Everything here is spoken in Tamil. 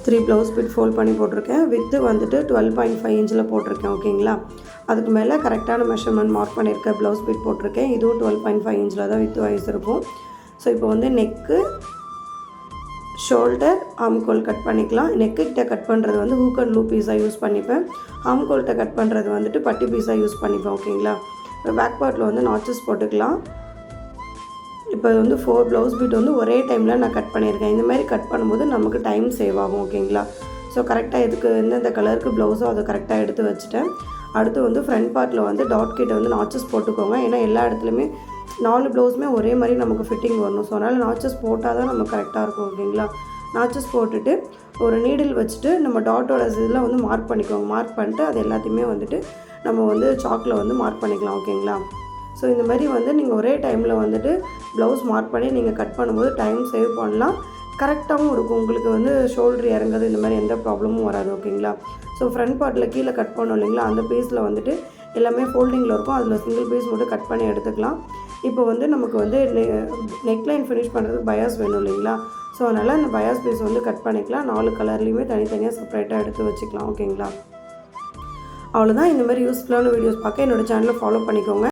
3 ப்ளவுஸ் பிட் ஃபோல்ட் பண்ணி போட்டிருக்கேன். வித்து வந்துட்டு 12.5 இன்ச்சில் போட்டிருக்கேன். ஓகேங்களா, அதுக்கு மேலே கரெக்டான மெஷர்மெண்ட் மார்க் பண்ணியிருக்க ப்ளவுஸ் பிட் போட்டிருக்கேன். இதுவும் 12.5 இன்ச்சில் தான் வித்து வைஸ் இருக்கும். ஸோ இப்போ வந்து நெக்கு, ஷோல்டர், ஆம்கோல் கட் பண்ணிக்கலாம். நெக்கு கிட்ட கட் பண்ணுறது வந்து ஹூக் அண்ட் லூப் பீஸாக யூஸ் பண்ணிப்பேன். ஆம்கோல்கிட்ட கட் பண்ணுறது வந்துட்டு பட்டி பீஸாக யூஸ் பண்ணிப்பேன். ஓகேங்களா, இப்போ பேக் பார்ட்டில் வந்து நாட்சஸ் போட்டுக்கலாம். இப்போ வந்து 4 ப்ளவுஸ் பீட் வந்து ஒரே டைமில் நான் கட் பண்ணியிருக்கேன். இந்த மாதிரி கட் பண்ணும்போது நமக்கு டைம் சேவ் ஆகும். ஓகேங்களா, ஸோ கரெக்டாக எதுக்கு எந்தெந்த கலருக்கு ப்ளவுஸோ அதை கரெக்டாக எடுத்து வச்சுட்டேன். அடுத்து வந்து ஃப்ரண்ட் பார்ட்டில் வந்து டாட் கிட்ட வந்து நாட்சஸ் போட்டுக்கோங்க. ஏன்னா எல்லா இடத்துலையுமே 4 ப்ளவுஸுமே ஒரே மாதிரி நமக்கு ஃபிட்டிங் வரணும். ஸோ அதனால் நாட்சஸ் போட்டால் தான் நமக்கு கரெக்டாக இருக்கும். ஓகேங்களா, நாட்சஸ் போட்டுட்டு ஒரு நீடில் வச்சுட்டு நம்ம டாட்டோட இதில் வந்து மார்க் பண்ணிக்கோங்க. மார்க் பண்ணிட்டு அது எல்லாத்தையுமே வந்துட்டு நம்ம வந்து சாக்கில் வந்து மார்க் பண்ணிக்கலாம். ஓகேங்களா, ஸோ இந்த மாதிரி வந்து நீங்கள் ஒரே டைமில் வந்துட்டு ப்ளவுஸ் மார்க் பண்ணி நீங்கள் கட் பண்ணும்போது டைம் சேவ் பண்ணலாம். கரெக்டாகவும் இருக்கும். உங்களுக்கு வந்து ஷோல்டர் இறங்குறது இந்த மாதிரி எந்த ப்ராப்ளமும் வராது. ஓகேங்களா, ஸோ ஃப்ரண்ட் பார்ட்டில் கீழே கட் பண்ணோம் இல்லைங்களா, அந்த பீஸில் வந்துட்டு எல்லாமே ஃபோல்டிங்கில் இருக்கும். அதில் சிங்கிள் பீஸ் மட்டும் கட் பண்ணி எடுத்துக்கலாம். இப்போ வந்து நமக்கு வந்து நெக்லைன் ஃபினிஷ் பண்ணுறதுக்கு பயாஸ் வேணும் இல்லைங்களா, ஸோ அதனால் அந்த பயாஸ் பீஸ் வந்து கட் பண்ணிக்கலாம். 4 கலர்லேயுமே தனித்தனியாக செப்பரேட்டாக எடுத்து வச்சுக்கலாம். ஓகேங்களா, அவ்வளோதான். இந்த மாதிரி யூஸ்ஃபுல்லான வீடியோஸ் பார்க்க என்னோடய சேனலை ஃபாலோ பண்ணிக்கோங்க.